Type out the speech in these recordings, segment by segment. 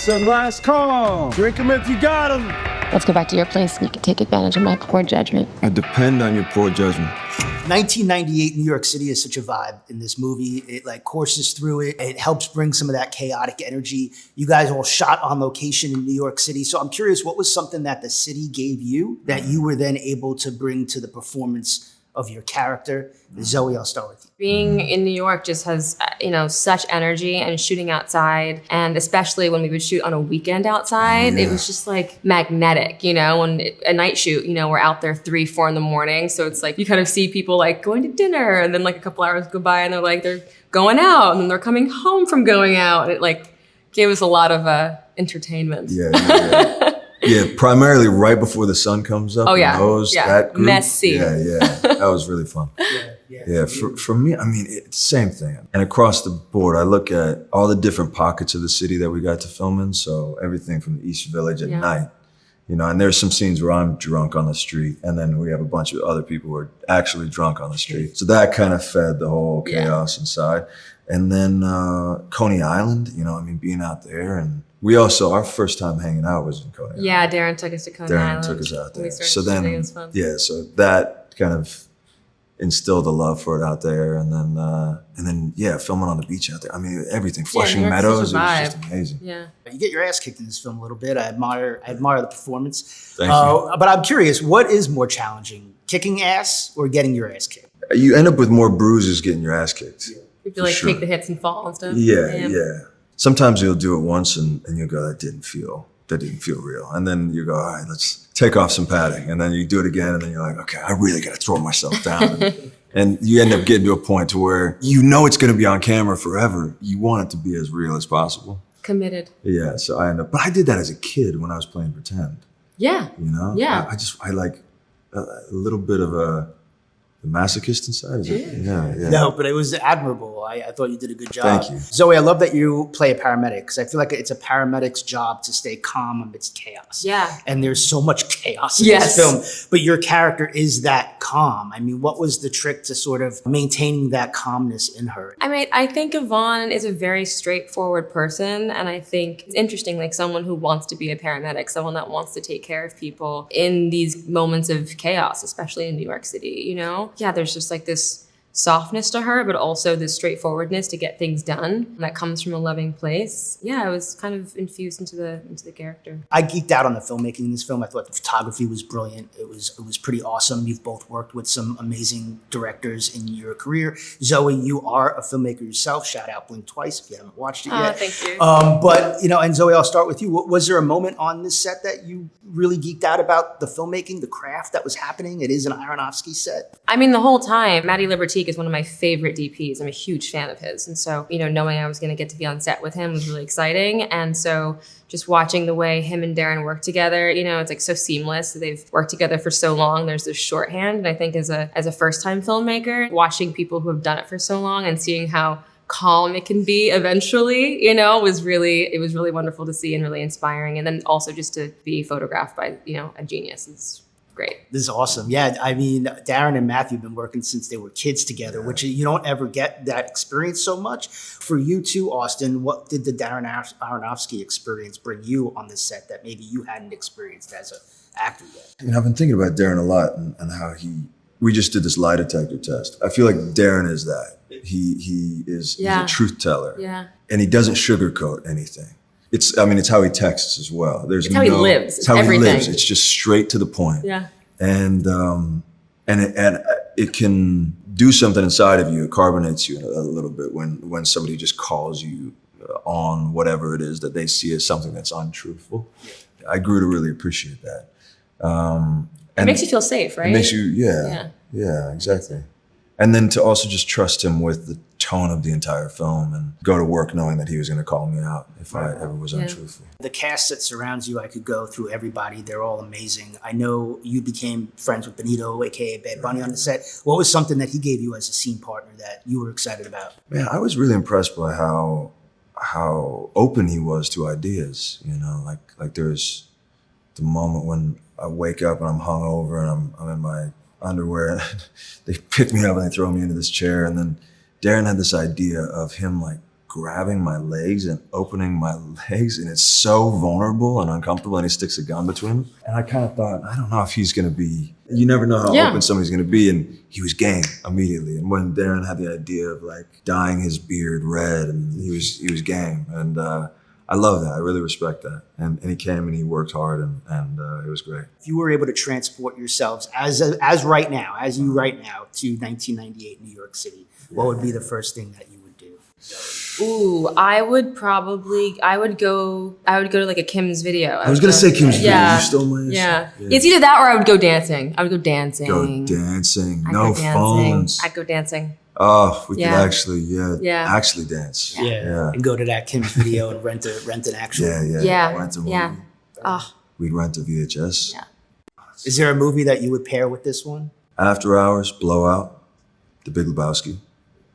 Listen, last call. Drink him if you got him. Let's go back to your place and you can take advantage of my poor judgment. I depend on your poor judgment. 1998 New York City is such a vibe in this movie. It like courses through it. It helps bring some of that chaotic energy. You guys all shot on location in New York City. So I'm curious, what was something that the city gave you that you were then able to bring to the performance of your character? Zoe, I'll start with you. Being in New York just has, such energy, and shooting outside, and especially when we would shoot on a weekend outside, it was just like magnetic, when a night shoot, we're out there 3, 4 in the morning. So it's like, you kind of see people like going to dinner, and then like a couple hours go by and they're going out, and then they're coming home from going out. And it like gave us a lot of entertainment. Yeah, primarily right before the sun comes up. Oh yeah, that group, messy. Yeah, that was really fun. For me, I mean, it's the same thing. And across the board, I look at all the different pockets of the city that we got to film in. So everything from the East Village at night, and there's some scenes where I'm drunk on the street, and then we have a bunch of other people who are actually drunk on the street. So that kind of fed the whole chaos inside. And then Coney Island, being out there, and we also, our first time hanging out was in Coney Island. Yeah, Darren took us to Coney Island. Darren took us out there. So then, it was fun. So that kind of instilled a love for it out there. And then, filming on the beach out there. I mean, everything, Flushing Meadows, it was just amazing. Yeah. You get your ass kicked in this film a little bit. I admire the performance. Thank you. But I'm curious, what is more challenging, kicking ass or getting your ass kicked? You end up with more bruises getting your ass kicked. You feel like take the hits and fall and stuff. Yeah. Sometimes you'll do it once and you'll go, that didn't feel real. And then you go, all right, let's take off some padding. And then you do it again, and then you're like, okay, I really got to throw myself down. And you end up getting to a point to where it's going to be on camera forever. You want it to be as real as possible. Committed. Yeah, so but I did that as a kid when I was playing pretend. Yeah. Yeah. I like a little bit of the masochist inside. Is it? Yeah. No, but it was admirable. I thought you did a good job. Thank you. Zoe, I love that you play a paramedic, because I feel like it's a paramedic's job to stay calm amidst chaos. Yeah. And there's so much chaos in this film, but your character is that calm. I mean, what was the trick to sort of maintaining that calmness in her? I mean, I think Yvonne is a very straightforward person, and I think it's interesting, like someone who wants to be a paramedic, someone that wants to take care of people in these moments of chaos, especially in New York City, Yeah, there's just like this softness to her, but also this straightforwardness to get things done that comes from a loving place. Yeah, I was kind of infused into the character. I geeked out on the filmmaking in this film. I thought the photography was brilliant. It was pretty awesome. You've both worked with some amazing directors in your career. Zoe, you are a filmmaker yourself. Shout out Blink Twice if you haven't watched it yet. Thank you. But and Zoe, I'll start with you. Was there a moment on this set that you really geeked out about the filmmaking, the craft that was happening? It is an Aronofsky set. I mean, the whole time, Matty Libertique is one of my favorite DPs. I'm a huge fan of his. And so, knowing I was going to get to be on set with him was really exciting. And so just watching the way him and Darren work together, it's like so seamless. They've worked together for so long. There's this shorthand. And I think as a first-time filmmaker, watching people who have done it for so long and seeing how calm it can be eventually, was really wonderful to see and really inspiring. And then also just to be photographed by, a genius is great. This is awesome. Yeah, I mean, Darren and Matthew have been working since they were kids together, which you don't ever get that experience so much. For you too, Austin, what did the Darren Aronofsky experience bring you on this set that maybe you hadn't experienced as an actor yet? I've been thinking about Darren a lot and how we just did this lie detector test. I feel like Darren is that. He's a truth teller. Yeah. And he doesn't sugarcoat anything. It's how he texts as well. It's how he lives. It's how he lives. It's just straight to the point. Yeah. And it can do something inside of you. It carbonates you a little bit when somebody just calls you on whatever it is that they see as something that's untruthful. I grew to really appreciate that. It makes you feel safe, right? It makes you, yeah, exactly. And then to also just trust him with the tone of the entire film and go to work knowing that he was going to call me out if I ever was untruthful. The cast that surrounds you, I could go through everybody. They're all amazing. I know you became friends with Benito, aka Bad Bunny, on the set. What was something that he gave you as a scene partner that you were excited about? Man, I was really impressed by how open he was to ideas. Like there's the moment when I wake up and I'm hungover and I'm in my underwear and they pick me up and they throw me into this chair, and then Darren had this idea of him like grabbing my legs and opening my legs, and it's so vulnerable and uncomfortable, and he sticks a gun between them. And I kind of thought, I don't know if he's gonna be, you never know how open somebody's gonna be, and he was game immediately. And when Darren had the idea of like dyeing his beard red, and he was game. And I love that, I really respect that. And he came and he worked hard, and it was great. If you were able to transport yourselves as you right now to 1998 New York City, what would be the first thing that you would do? Ooh, I would go to like a Kim's video. I was gonna say Kim's video. You stole my answer. Yeah. It's either that or I would go dancing. I would go dancing. No phones. I'd go dancing. Oh, we could actually dance. Yeah. And go to that Kim's video and rent an actual. Rent a movie. Yeah. Oh. We'd rent a VHS. Yeah. Is there a movie that you would pair with this one? After Hours, Blowout, The Big Lebowski.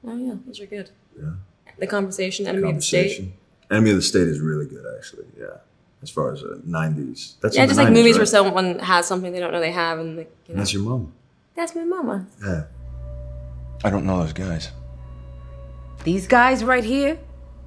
Oh yeah, those are good. Yeah. The Conversation, Enemy of the State. Enemy of the State is really good, actually. Yeah. As far as 90s. That's just like 90s, movies right? where someone has something they don't know they have, and like, you know. That's your mom. That's my mama. Yeah. I don't know those guys. These guys right here,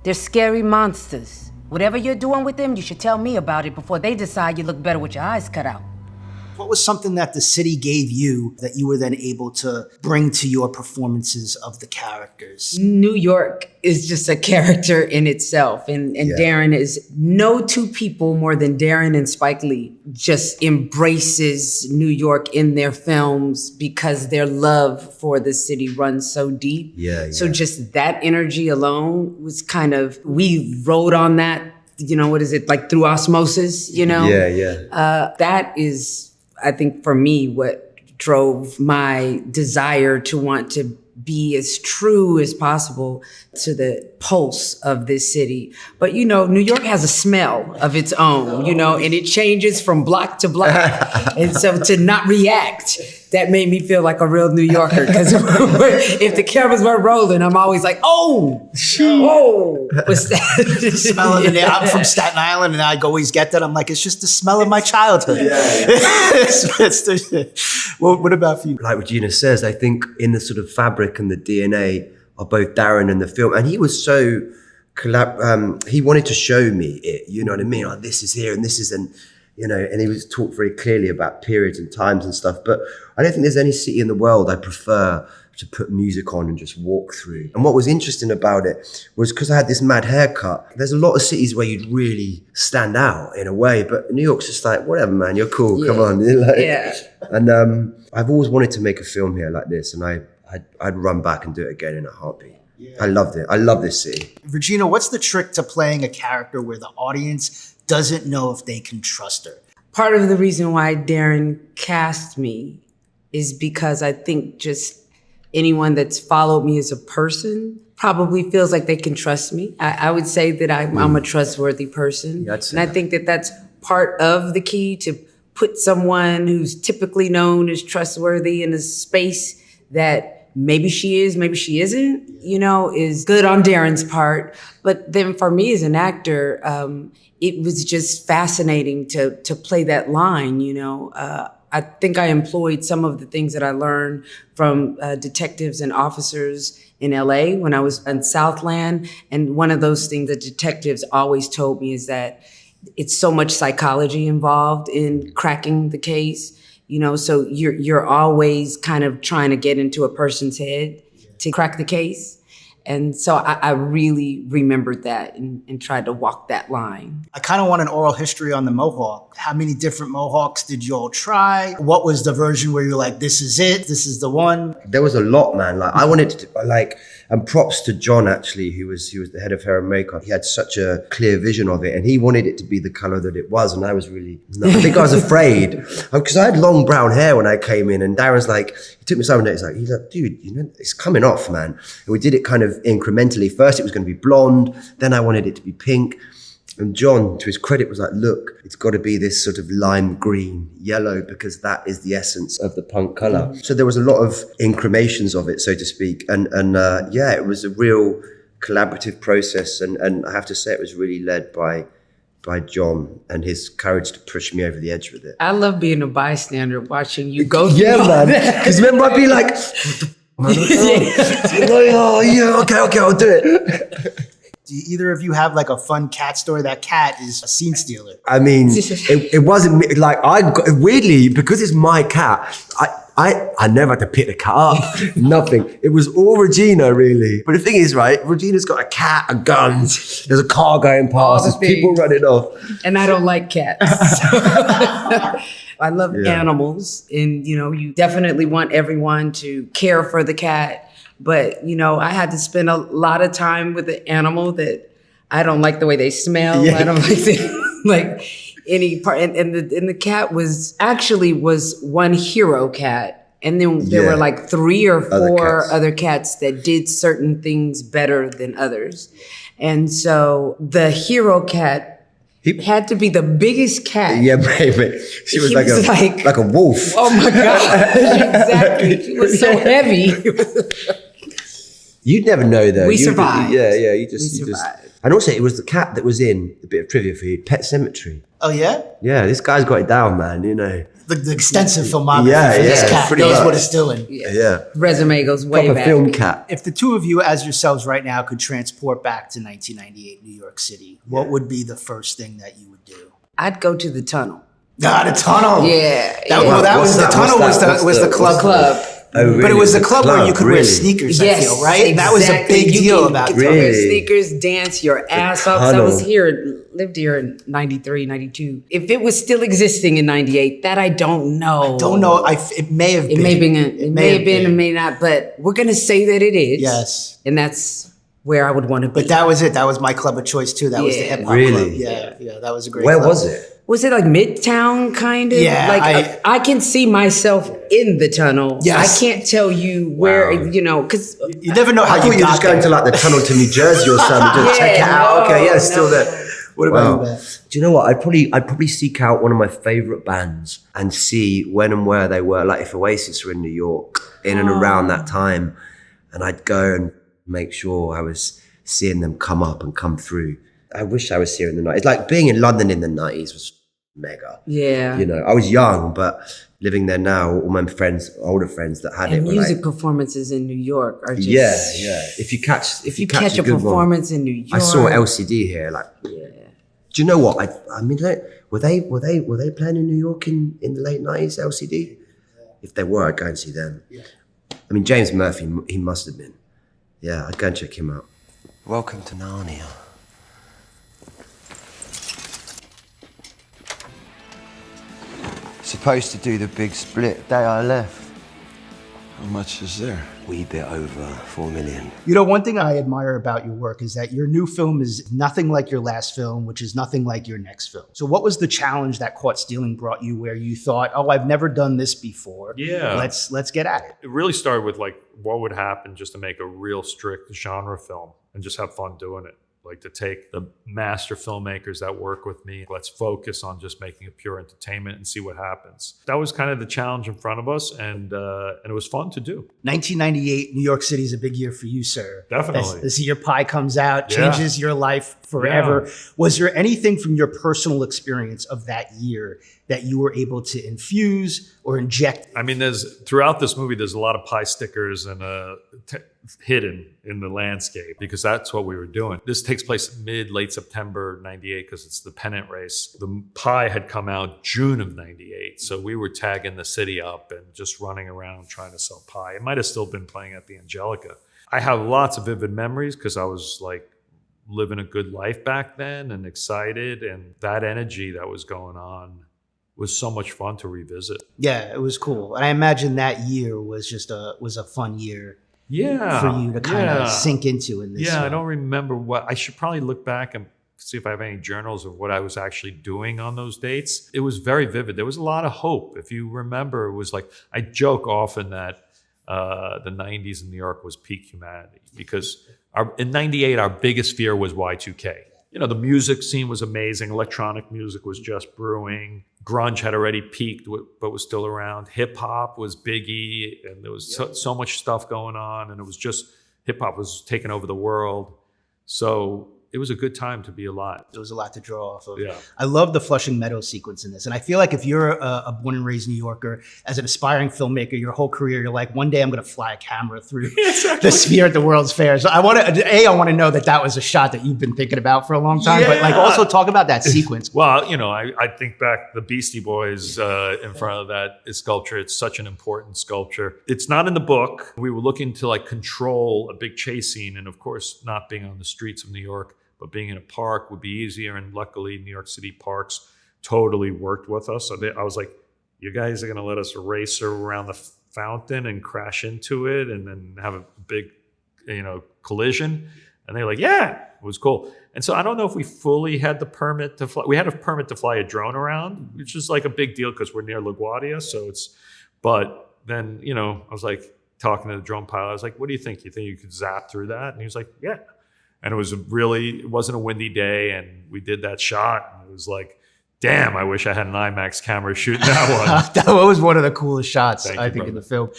they're scary monsters. Whatever you're doing with them, you should tell me about it before they decide you look better with your eyes cut out. What was something that the city gave you that you were then able to bring to your performances of the characters? New York is just a character in itself. And Darren is no two people more than Darren and Spike Lee just embraces New York in their films because their love for the city runs so deep. Yeah. So just that energy alone was kind of, we rode on that, what is it, like through osmosis, that is, I think for me, what drove my desire to want to be as true as possible to the pulse of this city. But, New York has a smell of its own, and it changes from block to block. And so to not react, that made me feel like a real New Yorker. Because if the cameras weren't rolling, I'm always like, what's that? Smell of I'm from Staten Island, and I always get that. I'm like, it's just the smell of my childhood. Well, what about for you? Like Regina says, I think in the sort of fabric and the DNA of both Darren and the film, and he was so he wanted to show me it, you know what I mean? Like, this is here and this is, and he was talked very clearly about periods and times and stuff. But I don't think there's any city in the world I prefer to put music on and just walk through. And what was interesting about it was because I had this mad haircut, there's a lot of cities where you'd really stand out in a way, but New York's just like, whatever, man, you're cool, come on. And I've always wanted to make a film here like this, and I'd run back and do it again in a heartbeat. Yeah. I loved it. I love this city. Regina, what's the trick to playing a character where the audience doesn't know if they can trust her? Part of the reason why Darren cast me is because I think just anyone that's followed me as a person probably feels like they can trust me. I would say that I'm a trustworthy person. Yeah, and I think that that's part of the key, to put someone who's typically known as trustworthy in a space that maybe she is, maybe she isn't, is good on Darren's part. But then for me as an actor, it was just fascinating to play that line, I think I employed some of the things that I learned from detectives and officers in LA when I was in Southland. And one of those things that detectives always told me is that it's so much psychology involved in cracking the case. So you're always kind of trying to get into a person's head to crack the case. And so I really remembered that and tried to walk that line. I kind of want an oral history on the Mohawk. How many different Mohawks did you all try? What was the version where you're like, this is it, this is the one? There was a lot, man. Like, I wanted to, and props to John, actually, he was the head of hair and makeup. He had such a clear vision of it, and he wanted it to be the color that it was. And I was really, I think I was afraid, because I had long brown hair when I came in, and Darren's like, he took me aside one day, he's like, dude, it's coming off, man. And we did it kind of incrementally. First, it was going to be blonde. Then I wanted it to be pink. And John, to his credit, was like, look, it's got to be this sort of lime green, yellow, because that is the essence of the punk color. So there was a lot of incremations of it, so to speak. And it was a real collaborative process. And I have to say, it was really led by John and his courage to push me over the edge with it. I love being a bystander, watching you go through man. Because remember, I'd be like, what the f***, man? Okay, I'll do it. Do either of you have like a fun cat story? That cat is a scene stealer. I mean, it wasn't me. Like weirdly, because it's my cat, I never had to pick the cat up, nothing. It was all Regina, really. But the thing is, right, Regina's got a cat, a gun, there's a car going past, there's people running off. And I don't like cats. I love animals, and you definitely want everyone to care for the cat. But I had to spend a lot of time with an animal that I don't like the way they smell. Yeah. I don't like any part. And the cat was one hero cat. And then there were like 3 or 4 other cats that did certain things better than others. And so the hero cat had to be the biggest cat. Yeah, baby. She was like a wolf. Oh my God. Exactly. She was so heavy. You'd never know though. We survived. You just. And also, it was the cat that was in a bit of trivia for you, Pet Sematary. Oh yeah. Yeah, this guy's got it down, man. The extensive filmography for this cat knows what it's doing. Yeah. Resume goes way Proper back. film cat. If the two of you, as yourselves right now, could transport back to 1998 New York City, what would be the first thing that you would do? I'd go to the tunnel. The tunnel. Yeah. The tunnel was the club. Oh, really? But it was the club where you could wear sneakers, I feel, right? Exactly. That was a big deal about it. Wear sneakers, dance your ass off. So I lived here in 93, 92. If it was still existing in 98, that I don't know. It may have been. It may have been, it may not, but we're going to say that it is. Yes. And that's where I would want to be. But that was it. That was my club of choice too. That was the hip hop club. Yeah, that was a great club. Where was it? Was it like Midtown kind of? Yeah. Like I can see myself in the tunnel. Yes. I can't tell you where, because you never know how I thought you were just going to like the tunnel to New Jersey or something to check it out. Okay, it's still there. What about you, Ben? Do you know what? I'd probably seek out one of my favorite bands and see when and where they were. Like if Oasis were in New York in and around that time, and I'd go and make sure I was seeing them come up and come through. I wish I was here in the 90s. It's like being in London in the 90s was mega. Yeah. I was young, but living there now, all my friends, older friends that had and it were music like, performances in New York are just If you catch a performance in New York. I saw LCD here. Do you know what? I mean, were they playing in New York in the late 90s? LCD. If they were, I'd go and see them. Yeah. I mean, James Murphy, he must have been. Yeah, I'd go and check him out. Welcome to Narnia. Supposed to do the big split day I left. How much is there? Wee bit over 4 million. One thing I admire about your work is that your new film is nothing like your last film, which is nothing like your next film. So what was the challenge that Caught Stealing brought you where you thought, oh, I've never done this before. Yeah. Let's get at it. It really started with like, what would happen just to make a real strict genre film and just have fun doing it. Like to take the master filmmakers that work with me, let's focus on just making it pure entertainment and see what happens. That was kind of the challenge in front of us, and it was fun to do. 1998, New York City is a big year for you, sir. Definitely. This year Pie comes out, changes your life forever. Yeah. Was there anything from your personal experience of that year that you were able to infuse or inject? I mean, throughout this movie, there's a lot of Pie stickers and hidden in the landscape because that's what we were doing. This takes place late September 98 because it's the pennant race. The Pie had come out June of 98. So we were tagging the city up and just running around trying to sell pie. It might have still been playing at the Angelica. I have lots of vivid memories because I was like living a good life back then and excited, and that energy that was going on was so much fun to revisit. Yeah, it was cool. And I imagine that year was just a fun year. Yeah, for you to kind of sink into in this. Yeah, I don't remember what. I should probably look back and see if I have any journals of what I was actually doing on those dates. It was very vivid. There was a lot of hope. If you remember, it was like, I joke often that the 90s in New York was peak humanity because in 98, our biggest fear was Y2K. The music scene was amazing. Electronic music was just brewing. Grunge had already peaked, but was still around. Hip hop was Biggie, and there was so much stuff going on, and it was just hip hop was taking over the world. So it was a good time to be alive. There was a lot to draw off of. Yeah. I love the Flushing Meadows sequence in this. And I feel like if you're a born and raised New Yorker, as an aspiring filmmaker, your whole career, you're like, one day I'm going to fly a camera through the sphere at the World's Fair. So I want to know that was a shot that you've been thinking about for a long time, but like also talk about that sequence. Well, you know, I think back the Beastie Boys in front of that sculpture. It's such an important sculpture. It's not in the book. We were looking to like control a big chase scene. And of course, not being on the streets of New York, but being in a park would be easier. And luckily, New York City parks totally worked with us. So I was like, you guys are going to let us race around the fountain and crash into it and then have a big, collision? And they're like, yeah, it was cool. And so I don't know if we fully had the permit to fly. We had a permit to fly a drone around, which is like a big deal because we're near LaGuardia. But then, I was like talking to the drone pilot. I was like, what do you think? You think you could zap through that? And he was like, yeah. And it wasn't a windy day. And we did that shot. And it was like, damn, I wish I had an IMAX camera shooting that one. That was one of the coolest shots, Thank I you, think, brother. in the film.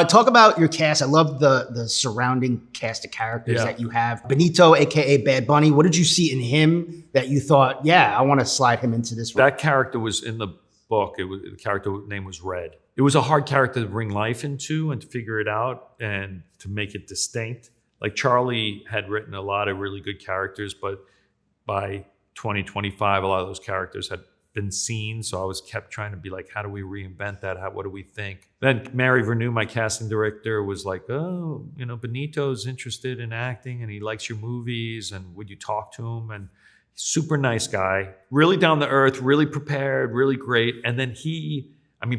Talk about your cast. I love the surrounding cast of characters that you have. Benito, aka Bad Bunny. What did you see in him that you thought, yeah, I want to slide him into this role? That character was in the book. The character name was Red. It was a hard character to bring life into and to figure it out and to make it distinct. Like Charlie had written a lot of really good characters, but by 2025, a lot of those characters had been seen. So I was kept trying to be like, how do we reinvent that? What do we think? Then Mary Vernew, my casting director, was like, oh, Benito's interested in acting and he likes your movies. And would you talk to him? And super nice guy, really down to earth, really prepared, really great. And then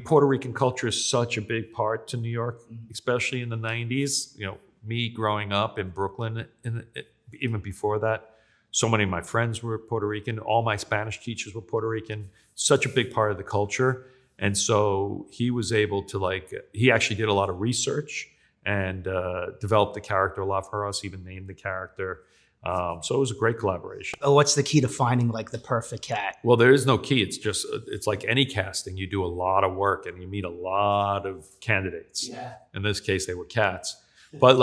Puerto Rican culture is such a big part to New York, especially in the 90s. Me growing up in Brooklyn, even before that, so many of my friends were Puerto Rican. All my Spanish teachers were Puerto Rican. Such a big part of the culture. And so he was able to he actually did a lot of research and developed the character a lot for us, even named the character. So it was a great collaboration. What's the key to finding the perfect cat? Well, there is no key. It's like any casting. You do a lot of work and you meet a lot of candidates. Yeah. In this case, they were cats. But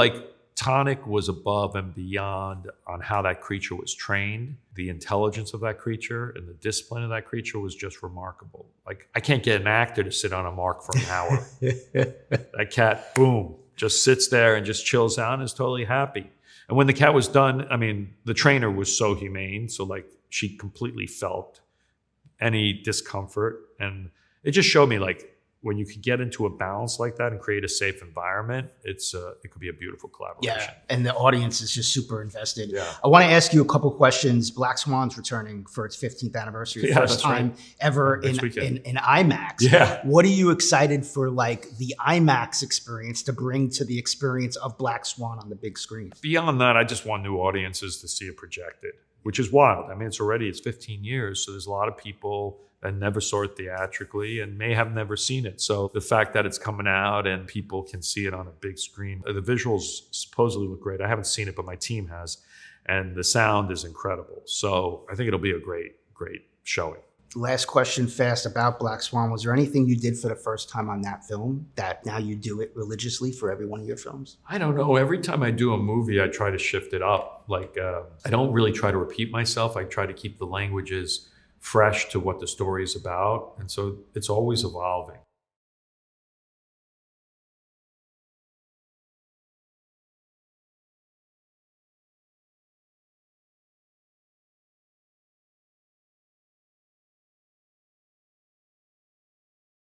Tonic was above and beyond on how that creature was trained. The intelligence of that creature and the discipline of that creature was just remarkable. I can't get an actor to sit on a mark for an hour. That cat, boom, just sits there and just chills out and is totally happy. And when the cat was done, the trainer was so humane. So she completely felt any discomfort. And it just showed me when you could get into a balance like that and create a safe environment, it could be a beautiful collaboration. Yeah, and the audience is just super invested. Yeah. I want to ask you a couple questions. Black Swan's returning for its 15th anniversary, Yeah, first that's time right. ever in IMAX. Yeah. What are you excited for the IMAX experience to bring to the experience of Black Swan on the big screen? Beyond that, I just want new audiences to see it projected, which is wild. It's 15 years, so there's a lot of people that never saw it theatrically and may have never seen it. So the fact that it's coming out and people can see it on a big screen, the visuals supposedly look great. I haven't seen it, but my team has. And the sound is incredible. So I think it'll be a great, great showing. Last question fast about Black Swan. Was there anything you did for the first time on that film that now you do it religiously for every one of your films? I don't know. Every time I do a movie, I try to shift it up. I don't really try to repeat myself. I try to keep the languages fresh to what the story is about. And so it's always evolving.